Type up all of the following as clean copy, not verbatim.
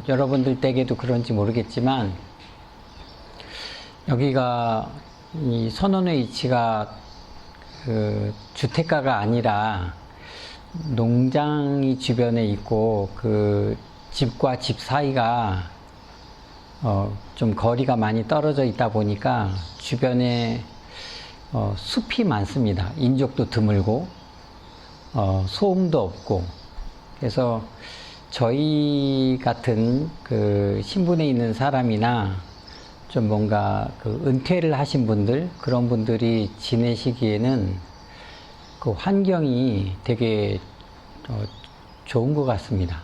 여러분들 댁에도 그런지 모르겠지만 여기가 이 선원의 위치가 주택가가 아니라 농장이 주변에 있고 그 집과 집 사이가 좀 거리가 많이 떨어져 있다 보니까 주변에 숲이 많습니다. 인적도 드물고 소음도 없고, 그래서 저희 같은 그 신분에 있는 사람이나 좀 뭔가 그 은퇴를 하신 분들, 그런 분들이 지내시기에는 그 환경이 되게 좋은 것 같습니다.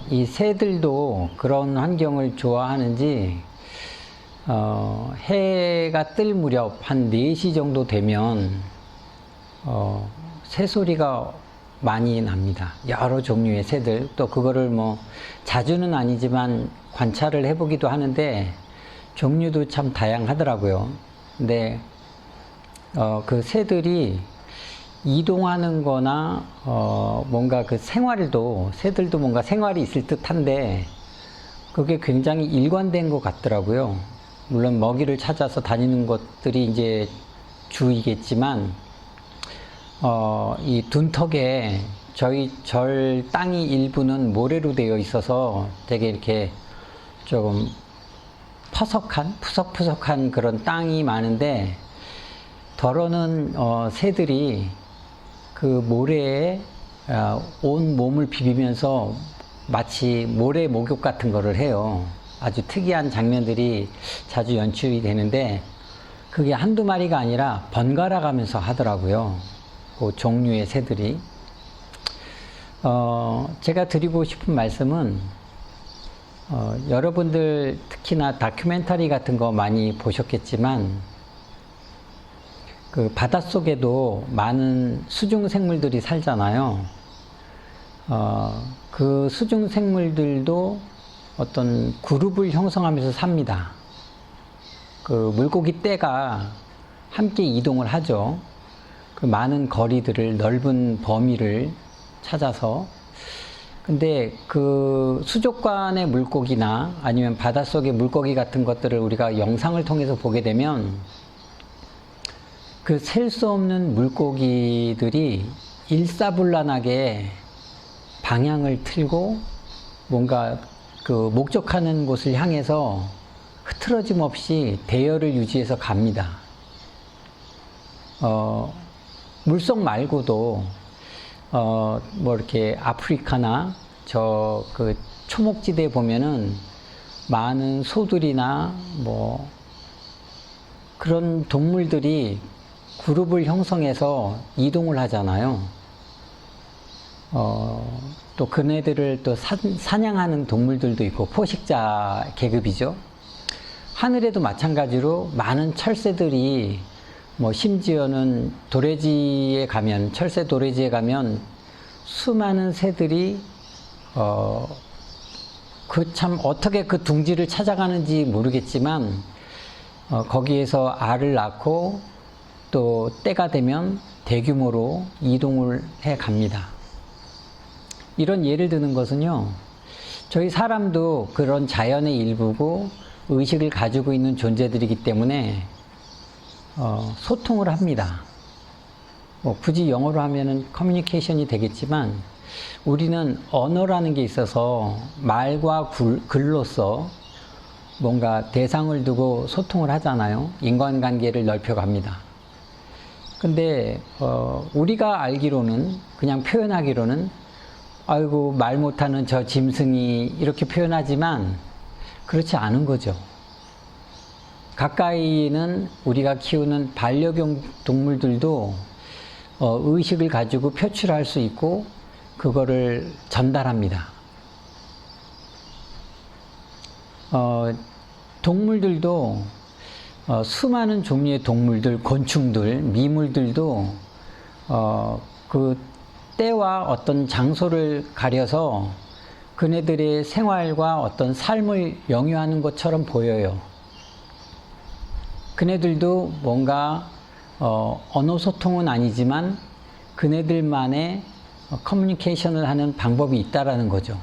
이 새들도 그런 환경을 좋아하는지 해가 뜰 무렵 한 4시 정도 되면 새소리가 많이 납니다. 여러 종류의 새들, 또 그거를 뭐 자주는 아니지만 관찰을 해보기도 하는데 종류도 참 다양하더라고요. 근데 그 새들이 이동하는 거나 뭔가 그 생활도, 새들도 뭔가 생활이 있을 듯한데 그게 굉장히 일관된 것 같더라고요. 물론 먹이를 찾아서 다니는 것들이 이제 주이겠지만 이 둔턱에 저희 절 땅이 일부는 모래로 되어 있어서 되게 이렇게 조금 푸석푸석한 그런 땅이 많은데, 덜어는 새들이 그 모래에 온 몸을 비비면서 마치 모래 목욕 같은 거를 해요. 아주 특이한 장면들이 자주 연출이 되는데 그게 한두 마리가 아니라 번갈아 가면서 하더라고요. 그 종류의 새들이. 제가 드리고 싶은 말씀은 여러분들 특히나 다큐멘터리 같은 거 많이 보셨겠지만 그 바닷속에도 많은 수중생물들이 살잖아요. 그 수중생물들도 어떤 그룹을 형성하면서 삽니다. 그 물고기 떼가 함께 이동을 하죠. 그 많은 거리들을, 넓은 범위를 찾아서. 근데 그 수족관의 물고기나 아니면 바닷속의 물고기 같은 것들을 우리가 영상을 통해서 보게 되면 그 셀 수 없는 물고기들이 일사불란하게 방향을 틀고 뭔가 그 목적하는 곳을 향해서 흐트러짐 없이 대열을 유지해서 갑니다. 물속 말고도 뭐 이렇게 아프리카나 저 그 초목지대에 보면은 많은 소들이나 뭐 그런 동물들이 그룹을 형성해서 이동을 하잖아요. 또 그네들을 또 사냥하는 동물들도 있고, 포식자 계급이죠. 하늘에도 마찬가지로 많은 철새들이, 뭐 심지어는 도래지에 가면, 철새 도래지에 가면 수많은 새들이 그 참 어떻게 그 둥지를 찾아가는지 모르겠지만 거기에서 알을 낳고 또 때가 되면 대규모로 이동을 해 갑니다. 이런 예를 드는 것은요, 저희 사람도 그런 자연의 일부고 의식을 가지고 있는 존재들이기 때문에 소통을 합니다. 뭐 굳이 영어로 하면은 커뮤니케이션이 되겠지만 우리는 언어라는 게 있어서 말과 글로써 뭔가 대상을 두고 소통을 하잖아요. 인간관계를 넓혀갑니다. 근데 우리가 알기로는, 그냥 표현하기로는 아이고 말 못하는 저 짐승이, 이렇게 표현하지만 그렇지 않은 거죠. 가까이는 우리가 키우는 반려견 동물들도 의식을 가지고 표출할 수 있고 그거를 전달합니다. 동물들도 수많은 종류의 동물들, 곤충들, 미물들도 그 때와 어떤 장소를 가려서 그네들의 생활과 어떤 삶을 영유하는 것처럼 보여요. 그네들도 뭔가 언어 소통은 아니지만 그네들만의 커뮤니케이션을 하는 방법이 있다라는 거죠.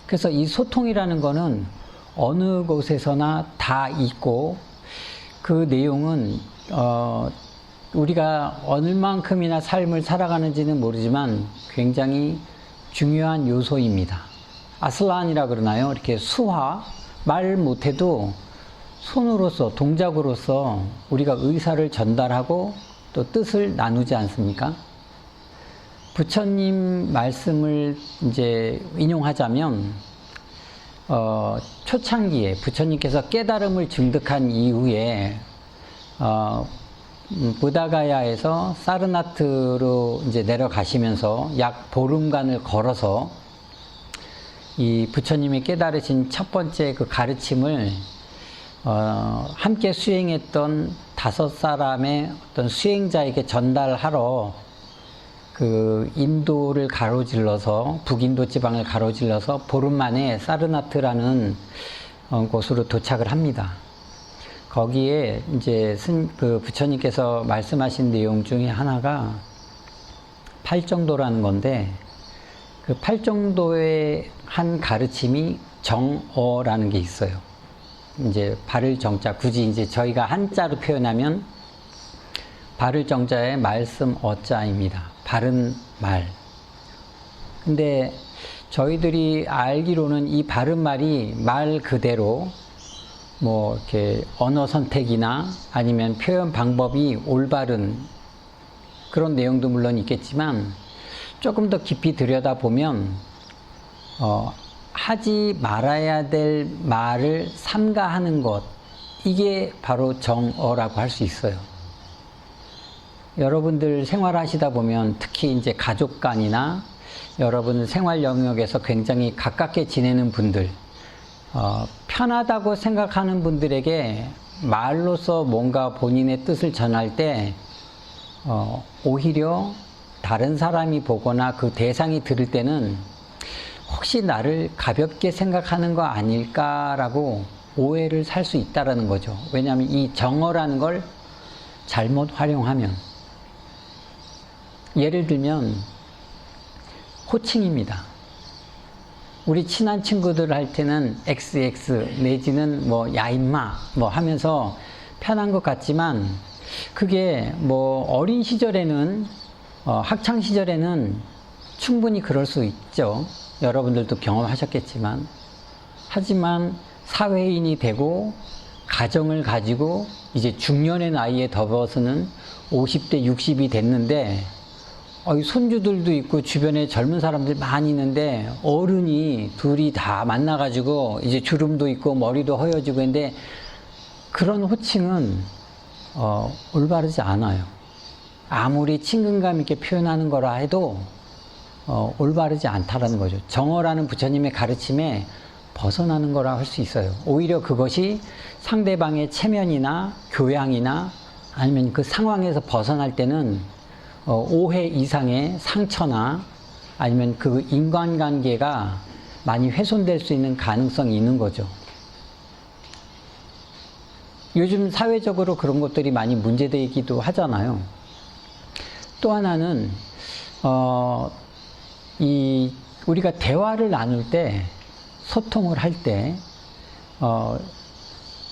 그래서 이 소통이라는 거는 어느 곳에서나 다 있고, 그 내용은 우리가 얼만큼이나 삶을 살아가는지는 모르지만 굉장히 중요한 요소입니다. 아슬란이라 그러나요? 이렇게 수화, 말 못해도 손으로서, 동작으로서 우리가 의사를 전달하고 또 뜻을 나누지 않습니까? 부처님 말씀을 이제 인용하자면, 초창기에 부처님께서 깨달음을 증득한 이후에, 부다가야에서 사르나트로 이제 내려가시면서 약 보름간을 걸어서 이 부처님이 깨달으신 첫 번째 그 가르침을 함께 수행했던 5사람의 어떤 수행자에게 전달하러 그 인도를 가로질러서, 북인도 지방을 가로질러서 보름 만에 사르나트라는 곳으로 도착을 합니다. 거기에 이제 그 부처님께서 말씀하신 내용 중에 하나가 팔정도라는 건데, 그 팔정도의 한 가르침이 정어라는 게 있어요. 이제 바를 정자, 굳이 이제 저희가 한자로 표현하면 바를 정자의 말씀 어자입니다. 바른 말. 근데 저희들이 알기로는 이 바른 말이 말 그대로 뭐 이렇게 언어 선택이나 아니면 표현 방법이 올바른 그런 내용도 물론 있겠지만, 조금 더 깊이 들여다보면 하지 말아야 될 말을 삼가하는 것, 이게 바로 정어라고 할 수 있어요. 여러분들 생활하시다 보면 특히 이제 가족 간이나 여러분 생활 영역에서 굉장히 가깝게 지내는 분들, 편하다고 생각하는 분들에게 말로서 뭔가 본인의 뜻을 전할 때 오히려 다른 사람이 보거나 그 대상이 들을 때는 혹시 나를 가볍게 생각하는 거 아닐까라고 오해를 살 수 있다는 거죠. 왜냐하면 이 정어라는 걸 잘못 활용하면, 예를 들면 호칭입니다. 우리 친한 친구들 할 때는 XX 내지는 뭐 야 임마 뭐 하면서 편한 것 같지만, 그게 뭐 어린 시절에는 학창 시절에는 충분히 그럴 수 있죠. 여러분들도 경험하셨겠지만, 하지만 사회인이 되고 가정을 가지고 이제 중년의 나이에 접어서는 50대 60이 됐는데, 손주들도 있고 주변에 젊은 사람들 많이 있는데 어른이 둘이 다 만나가지고 이제 주름도 있고 머리도 허여지고 했는데, 그런 호칭은 올바르지 않아요. 아무리 친근감 있게 표현하는 거라 해도 올바르지 않다라는 거죠. 정어라는 부처님의 가르침에 벗어나는 거라 할 수 있어요. 오히려 그것이 상대방의 체면이나 교양이나 아니면 그 상황에서 벗어날 때는 오해 이상의 상처나 아니면 그 인간관계가 많이 훼손될 수 있는 가능성이 있는 거죠. 요즘 사회적으로 그런 것들이 많이 문제되기도 하잖아요. 또 하나는 우리가 대화를 나눌 때, 소통을 할 때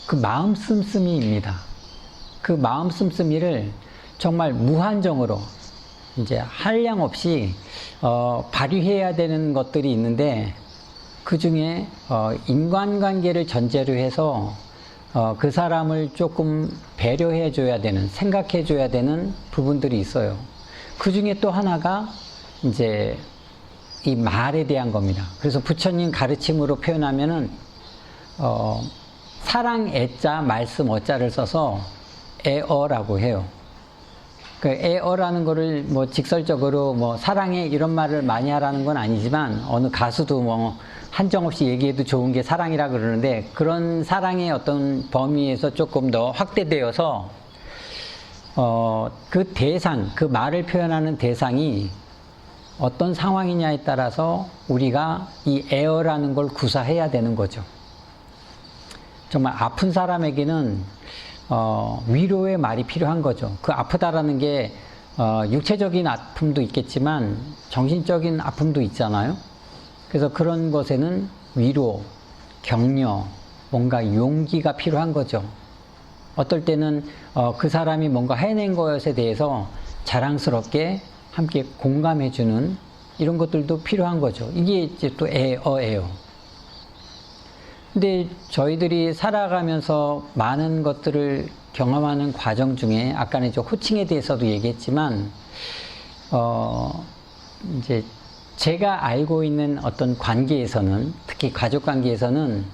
그 마음 씀씀이입니다. 그 마음 씀씀이를 정말 무한정으로 이제 한량 없이 발휘해야 되는 것들이 있는데, 그 중에 인간관계를 전제로 해서 그 사람을 조금 배려해 줘야 되는, 생각해 줘야 되는 부분들이 있어요. 그 중에 또 하나가 이제 이 말에 대한 겁니다. 그래서 부처님 가르침으로 표현하면은 사랑 애자 말씀 어자를 써서 애어라고 해요. 그 애어라는 거를 뭐 직설적으로 뭐 사랑해 이런 말을 많이 하라는 건 아니지만, 어느 가수도 뭐 한정없이 얘기해도 좋은 게 사랑이라 그러는데, 그런 사랑의 어떤 범위에서 조금 더 확대되어서 그 대상, 그 말을 표현하는 대상이 어떤 상황이냐에 따라서 우리가 이 애어라는 걸 구사해야 되는 거죠. 정말 아픈 사람에게는 위로의 말이 필요한 거죠. 그 아프다라는 게 육체적인 아픔도 있겠지만 정신적인 아픔도 있잖아요. 그래서 그런 것에는 위로, 격려, 뭔가 용기가 필요한 거죠. 어떨 때는 그 사람이 뭔가 해낸 것에 대해서 자랑스럽게 함께 공감해주는 이런 것들도 필요한 거죠. 이게 이제 또 에어예요. 근데 저희들이 살아가면서 많은 것들을 경험하는 과정 중에 아까는 이제 호칭에 대해서도 얘기했지만 이제 제가 알고 있는 어떤 관계에서는, 특히 가족 관계에서는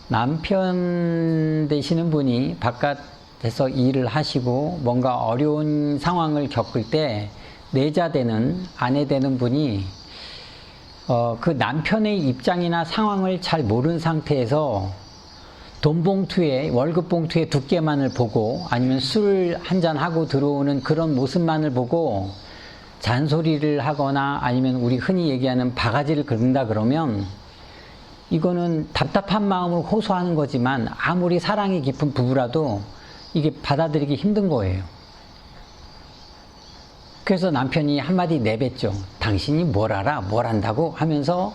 남편 되시는 분이 바깥에서 일을 하시고 뭔가 어려운 상황을 겪을 때 내자 되는, 아내 되는 분이 그 남편의 입장이나 상황을 잘 모르는 상태에서 돈 봉투에, 월급 봉투에 두께만을 보고 아니면 술 한잔 하고 들어오는 그런 모습만을 보고 잔소리를 하거나 아니면 우리 흔히 얘기하는 바가지를 긁는다 그러면 이거는 답답한 마음으로 호소하는 거지만 아무리 사랑이 깊은 부부라도 이게 받아들이기 힘든 거예요. 그래서 남편이 한마디 내뱉죠. 당신이 뭘 알아? 뭘 안다고? 하면서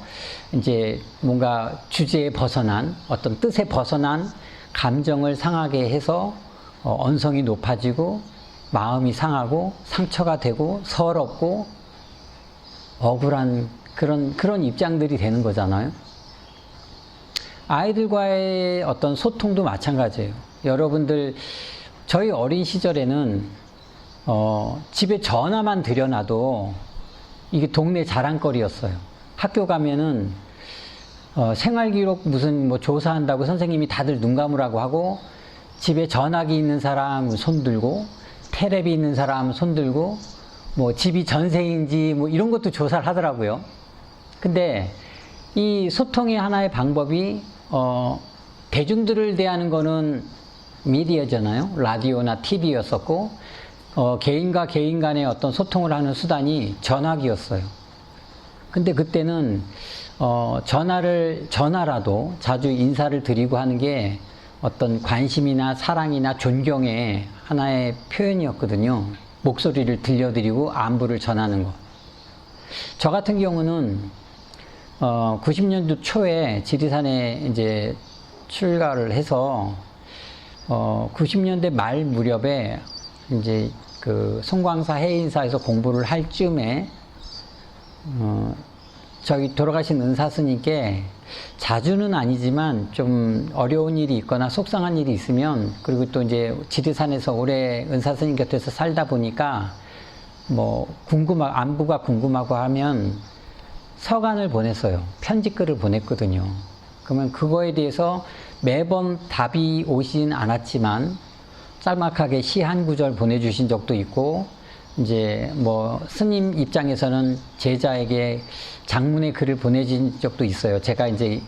이제 뭔가 주제에 벗어난, 어떤 뜻에 벗어난 감정을 상하게 해서 언성이 높아지고 마음이 상하고 상처가 되고 서럽고 억울한 그런 입장들이 되는 거잖아요. 아이들과의 어떤 소통도 마찬가지예요. 여러분들, 저희 어린 시절에는 집에 전화만 들여놔도 이게 동네 자랑거리였어요. 학교 가면은 생활기록 무슨 뭐 조사한다고 선생님이 다들 눈 감으라고 하고, 집에 전화기 있는 사람 손 들고, 테레비 있는 사람 손 들고, 뭐 집이 전세인지 뭐 이런 것도 조사를 하더라고요. 근데 이 소통의 하나의 방법이 대중들을 대하는 거는 미디어잖아요. 라디오나 TV였었고, 개인과 개인 간의 어떤 소통을 하는 수단이 전화기였어요. 근데 그때는 전화라도 자주 인사를 드리고 하는 게 어떤 관심이나 사랑이나 존경의 하나의 표현이었거든요. 목소리를 들려드리고 안부를 전하는 것. 저 같은 경우는 90년도 초에 지리산에 이제 출가를 해서 90년대 말 무렵에 이제 그 송광사 해인사에서 공부를 할 즈음에 저기 돌아가신 은사스님께 자주는 아니지만 좀 어려운 일이 있거나 속상한 일이 있으면, 그리고 또 이제 지리산에서 오래 은사스님 곁에서 살다 보니까 뭐 안부가 궁금하고 하면 서간을 보냈어요. 편지글을 보냈거든요. 그러면 그거에 대해서 매번 답이 오진 않았지만 짤막하게 시 한 구절 보내주신 적도 있고, 이제 뭐 스님 입장에서는 제자에게 장문의 글을 보내준 적도 있어요. 제가 이제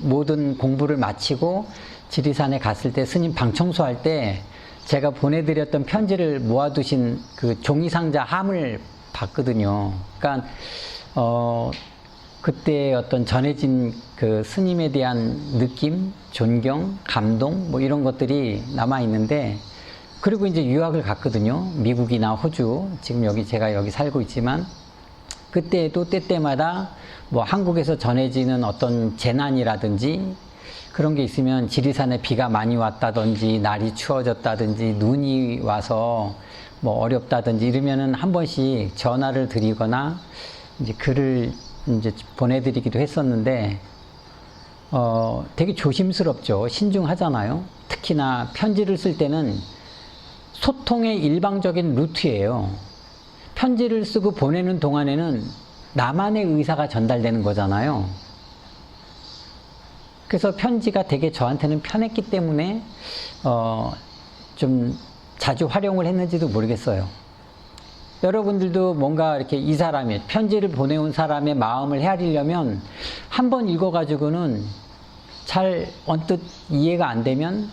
모든 공부를 마치고 지리산에 갔을 때 스님 방 청소할 때 제가 보내드렸던 편지를 모아두신 그 종이상자 함을 봤거든요. 그러니까 그때 어떤 전해진 그 스님에 대한 느낌, 존경, 감동 뭐 이런 것들이 남아 있는데, 그리고 이제 유학을 갔거든요. 미국이나 호주, 지금 제가 여기 살고 있지만, 그때도 때때마다 뭐 한국에서 전해지는 어떤 재난이라든지 그런 게 있으면, 지리산에 비가 많이 왔다든지 날이 추워졌다든지 눈이 와서 뭐 어렵다든지 이러면은 한 번씩 전화를 드리거나 이제 글을 이제 보내드리기도 했었는데, 되게 조심스럽죠. 신중하잖아요. 특히나 편지를 쓸 때는 소통의 일방적인 루트예요. 편지를 쓰고 보내는 동안에는 나만의 의사가 전달되는 거잖아요. 그래서 편지가 되게 저한테는 편했기 때문에 좀 자주 활용을 했는지도 모르겠어요. 여러분들도 뭔가 이렇게 이 사람이 편지를 보내온 사람의 마음을 헤아리려면 한번 읽어가지고는 잘 언뜻 이해가 안 되면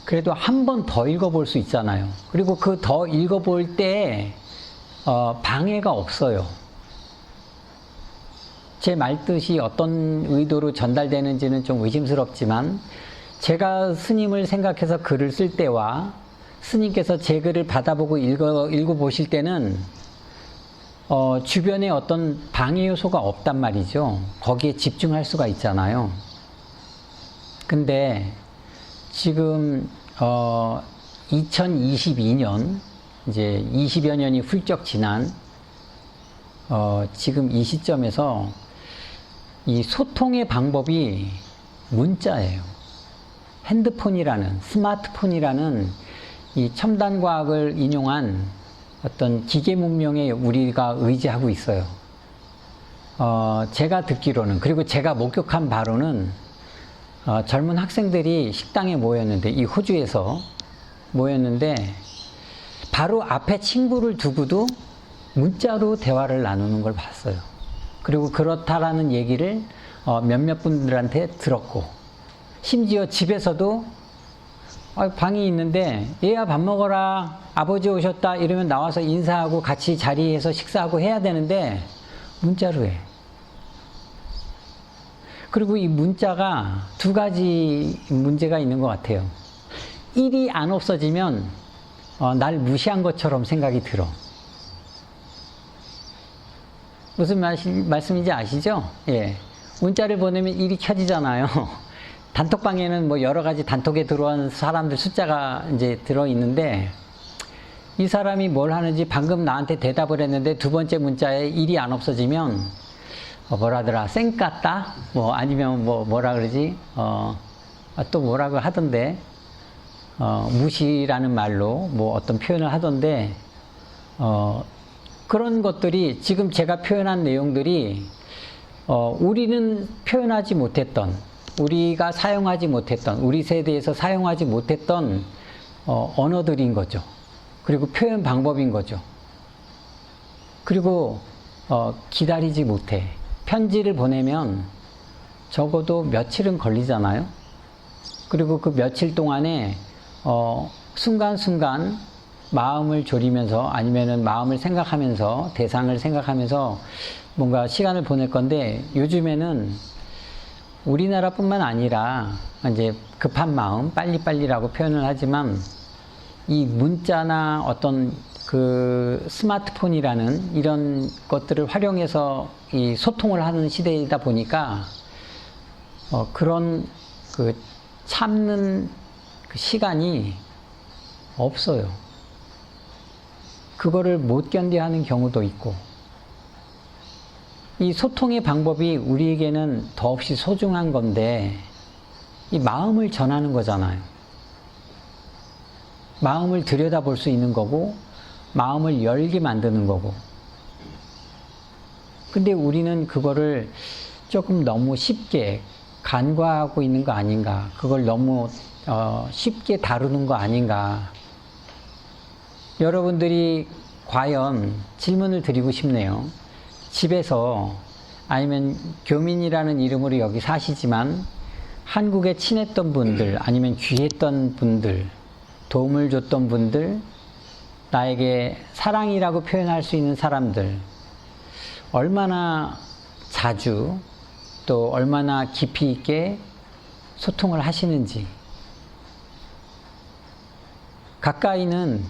그래도 한 번 더 읽어볼 수 있잖아요. 그리고 그 더 읽어볼 때 방해가 없어요. 제 말뜻이 어떤 의도로 전달되는지는 좀 의심스럽지만, 제가 스님을 생각해서 글을 쓸 때와 스님께서 제 글을 받아보고 읽어보실 때는 주변에 어떤 방해 요소가 없단 말이죠. 거기에 집중할 수가 있잖아요. 근데 지금 2022년 이제 20여 년이 훌쩍 지난 지금 이 시점에서 이 소통의 방법이 문자예요. 핸드폰이라는, 스마트폰이라는 이 첨단 과학을 인용한 어떤 기계 문명에 우리가 의지하고 있어요. 제가 듣기로는, 그리고 제가 목격한 바로는 젊은 학생들이 식당에 모였는데, 이 호주에서 모였는데 바로 앞에 친구를 두고도 문자로 대화를 나누는 걸 봤어요. 그리고 그렇다라는 얘기를 몇몇 분들한테 들었고, 심지어 집에서도 방이 있는데 얘야 밥 먹어라, 아버지 오셨다 이러면 나와서 인사하고 같이 자리에서 식사하고 해야 되는데 문자로 해. 그리고 이 문자가 두 가지 문제가 있는 것 같아요. 일이 안 없어지면 날 무시한 것처럼 생각이 들어. 무슨 말씀인지 아시죠? 예. 문자를 보내면 일이 켜지잖아요. 단톡방에는 뭐 여러 가지 단톡에 들어온 사람들 숫자가 이제 들어있는데, 이 사람이 뭘 하는지 방금 나한테 대답을 했는데 두 번째 문자에 일이 안 없어지면 뭐라더라, 쌩 깠다? 뭐 아니면 뭐라 그러지? 또 뭐라고 하던데, 무시라는 말로 뭐 어떤 표현을 하던데, 그런 것들이 지금 제가 표현한 내용들이 우리는 표현하지 못했던, 우리가 사용하지 못했던, 우리 세대에서 사용하지 못했던 언어들인 거죠. 그리고 표현 방법인 거죠. 그리고 기다리지 못해. 편지를 보내면 적어도 며칠은 걸리잖아요. 그리고 그 며칠 동안에 순간순간 마음을 졸이면서, 아니면은 마음을 생각하면서, 대상을 생각하면서 뭔가 시간을 보낼 건데, 요즘에는 우리나라뿐만 아니라 이제 급한 마음, 빨리빨리라고 표현을 하지만, 이 문자나 어떤 그 스마트폰이라는 이런 것들을 활용해서 이 소통을 하는 시대이다 보니까 그런 그 참는 그 시간이 없어요. 그거를 못 견뎌하는 경우도 있고, 이 소통의 방법이 우리에게는 더없이 소중한 건데, 이 마음을 전하는 거잖아요. 마음을 들여다볼 수 있는 거고, 마음을 열게 만드는 거고. 근데 우리는 그거를 조금 너무 쉽게 간과하고 있는 거 아닌가, 그걸 너무 쉽게 다루는 거 아닌가. 여러분들이 과연 질문을 드리고 싶네요. 집에서, 아니면 교민이라는 이름으로 여기 사시지만 한국에 친했던 분들, 아니면 귀했던 분들, 도움을 줬던 분들, 나에게 사랑이라고 표현할 수 있는 사람들, 얼마나 자주 또 얼마나 깊이 있게 소통을 하시는지. 가까이는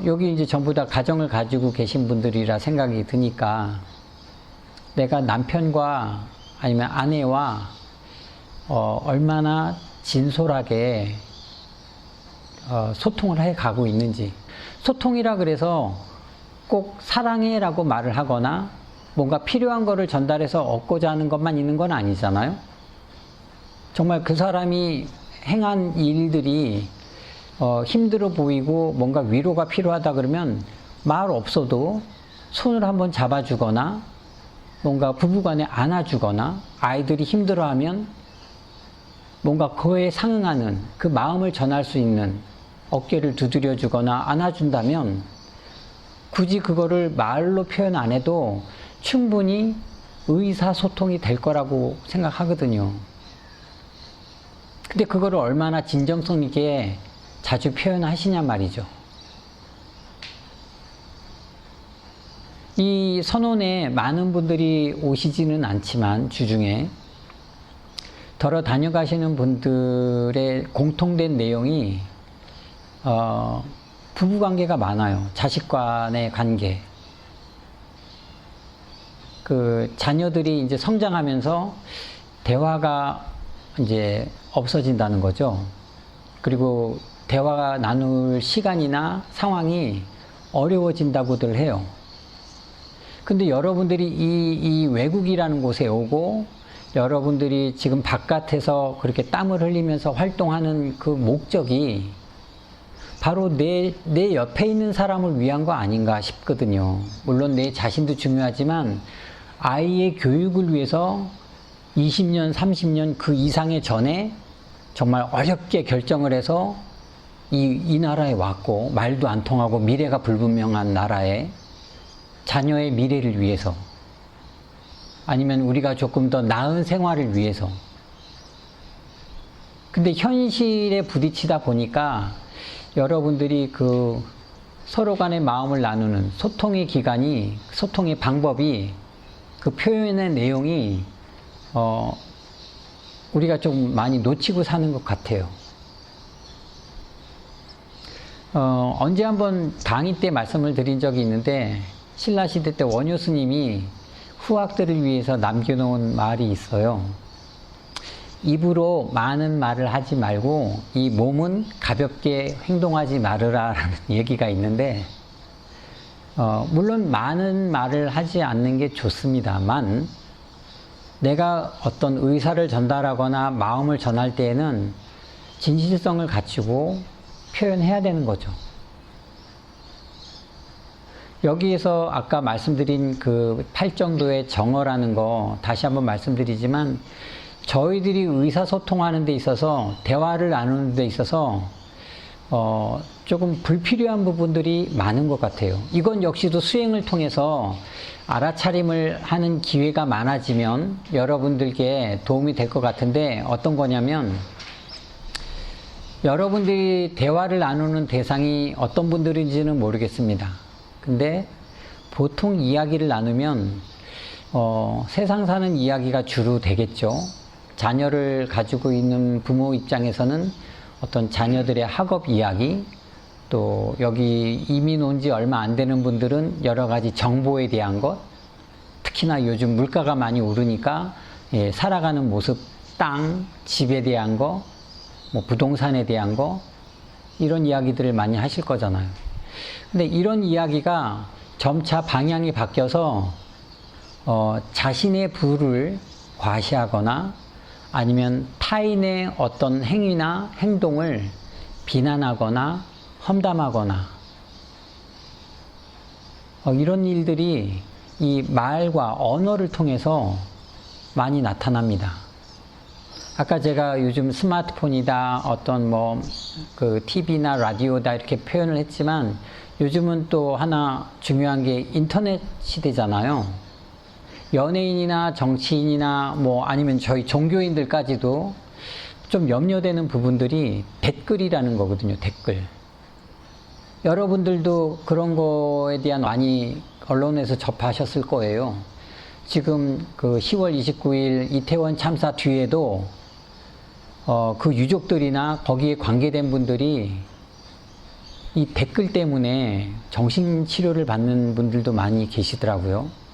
여기 이제 전부 다 가정을 가지고 계신 분들이라 생각이 드니까, 내가 남편과 아니면 아내와 얼마나 진솔하게 소통을 해 가고 있는지. 소통이라 그래서 꼭 사랑해라고 말을 하거나 뭔가 필요한 거를 전달해서 얻고자 하는 것만 있는 건 아니잖아요. 정말 그 사람이 행한 일들이 힘들어 보이고 뭔가 위로가 필요하다 그러면 말 없어도 손을 한번 잡아주거나, 뭔가 부부간에 안아주거나, 아이들이 힘들어하면 뭔가 그에 상응하는 그 마음을 전할 수 있는 어깨를 두드려주거나 안아준다면, 굳이 그거를 말로 표현 안 해도 충분히 의사소통이 될 거라고 생각하거든요. 근데 그거를 얼마나 진정성 있게 자주 표현하시냐 말이죠. 이 선원에 많은 분들이 오시지는 않지만, 주중에 덜어 다녀가시는 분들의 공통된 내용이 부부관계가 많아요. 자식 간의 관계. 그 자녀들이 이제 성장하면서 대화가 이제 없어진다는 거죠. 그리고 대화가 나눌 시간이나 상황이 어려워진다고들 해요. 근데 여러분들이 이 외국이라는 곳에 오고 여러분들이 지금 바깥에서 그렇게 땀을 흘리면서 활동하는 그 목적이 바로 내 옆에 있는 사람을 위한 거 아닌가 싶거든요. 물론 내 자신도 중요하지만 아이의 교육을 위해서 20년, 30년 그 이상의 전에 정말 어렵게 결정을 해서 이 나라에 왔고 말도 안 통하고 미래가 불분명한 나라에 자녀의 미래를 위해서 아니면 우리가 조금 더 나은 생활을 위해서. 근데 현실에 부딪히다 보니까 여러분들이 그 서로 간의 마음을 나누는 소통의 기간이, 소통의 방법이, 그 표현의 내용이 우리가 좀 많이 놓치고 사는 것 같아요. 언제 한번 강의 때 말씀을 드린 적이 있는데 신라시대 때 원효 스님이 후학들을 위해서 남겨놓은 말이 있어요. 입으로 많은 말을 하지 말고 이 몸은 가볍게 행동하지 말으라라는 얘기가 있는데 물론 많은 말을 하지 않는 게 좋습니다만 내가 어떤 의사를 전달하거나 마음을 전할 때에는 진실성을 갖추고 표현해야 되는 거죠. 여기에서 아까 말씀드린 그 팔정도의 정어라는 거 다시 한번 말씀드리지만 저희들이 의사소통하는 데 있어서 대화를 나누는 데 있어서 조금 불필요한 부분들이 많은 것 같아요. 이건 역시도 수행을 통해서 알아차림을 하는 기회가 많아지면 여러분들께 도움이 될 것 같은데 어떤 거냐면 여러분들이 대화를 나누는 대상이 어떤 분들인지는 모르겠습니다. 근데 보통 이야기를 나누면 세상 사는 이야기가 주로 되겠죠. 자녀를 가지고 있는 부모 입장에서는 어떤 자녀들의 학업 이야기, 또 여기 이민 온 지 얼마 안 되는 분들은 여러 가지 정보에 대한 것, 특히나 요즘 물가가 많이 오르니까 살아가는 모습, 땅, 집에 대한 거, 뭐 부동산에 대한 거, 이런 이야기들을 많이 하실 거잖아요. 근데 이런 이야기가 점차 방향이 바뀌어서 자신의 부를 과시하거나 아니면 타인의 어떤 행위나 행동을 비난하거나 험담하거나 이런 일들이 이 말과 언어를 통해서 많이 나타납니다. 아까 제가 요즘 스마트폰이다, 어떤 뭐 그 TV나 라디오다 이렇게 표현을 했지만 요즘은 또 하나 중요한 게 인터넷 시대잖아요. 연예인이나 정치인이나 뭐 아니면 저희 종교인들까지도 좀 염려되는 부분들이 댓글이라는 거거든요. 댓글. 여러분들도 그런 거에 대한 많이 언론에서 접하셨을 거예요. 지금 그 10월 29일 이태원 참사 뒤에도 그 유족들이나 거기에 관계된 분들이 이 댓글 때문에 정신치료를 받는 분들도 많이 계시더라고요.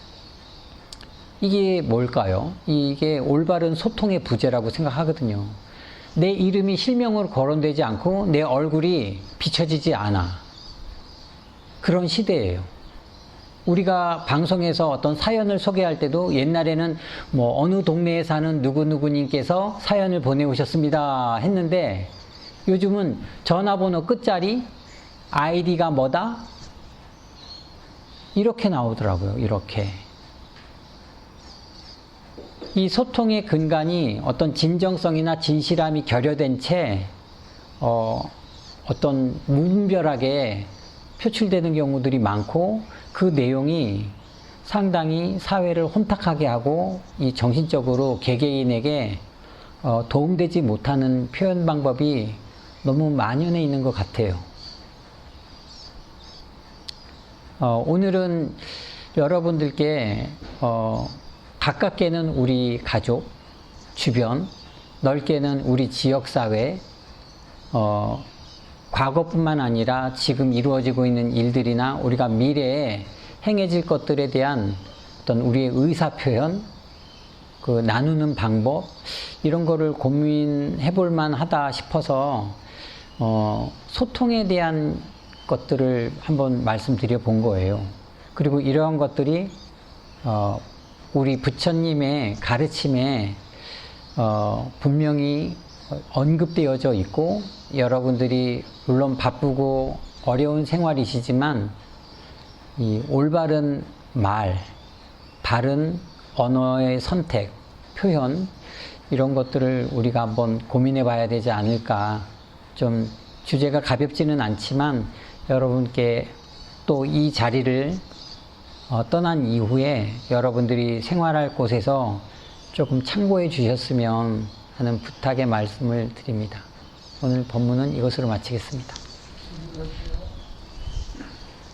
이게 뭘까요? 이게 올바른 소통의 부재라고 생각하거든요. 내 이름이 실명으로 거론되지 않고 내 얼굴이 비춰지지 않아. 그런 시대예요. 우리가 방송에서 어떤 사연을 소개할 때도 옛날에는 뭐 어느 동네에 사는 누구누구님께서 사연을 보내오셨습니다 했는데 요즘은 전화번호 끝자리, 아이디가 뭐다? 이렇게 나오더라고요. 이렇게. 이 소통의 근간이 어떤 진정성이나 진실함이 결여된 채 어떤 무분별하게 표출되는 경우들이 많고 그 내용이 상당히 사회를 혼탁하게 하고 이 정신적으로 개개인에게 도움되지 못하는 표현 방법이 너무 만연해 있는 것 같아요. 오늘은 여러분들께 가깝게는 우리 가족, 주변, 넓게는 우리 지역사회, 과거뿐만 아니라 지금 이루어지고 있는 일들이나 우리가 미래에 행해질 것들에 대한 어떤 우리의 의사 표현, 그 나누는 방법, 이런 거를 고민해 볼 만하다 싶어서 소통에 대한 것들을 한번 말씀드려 본 거예요. 그리고 이러한 것들이 우리 부처님의 가르침에 분명히 언급되어져 있고, 여러분들이 물론 바쁘고 어려운 생활이시지만 이 올바른 말, 바른 언어의 선택, 표현, 이런 것들을 우리가 한번 고민해 봐야 되지 않을까. 좀 주제가 가볍지는 않지만 여러분께 또 이 자리를 떠난 이후에 여러분들이 생활할 곳에서 조금 참고해 주셨으면 하는 부탁의 말씀을 드립니다. 오늘 법문은 이것으로 마치겠습니다.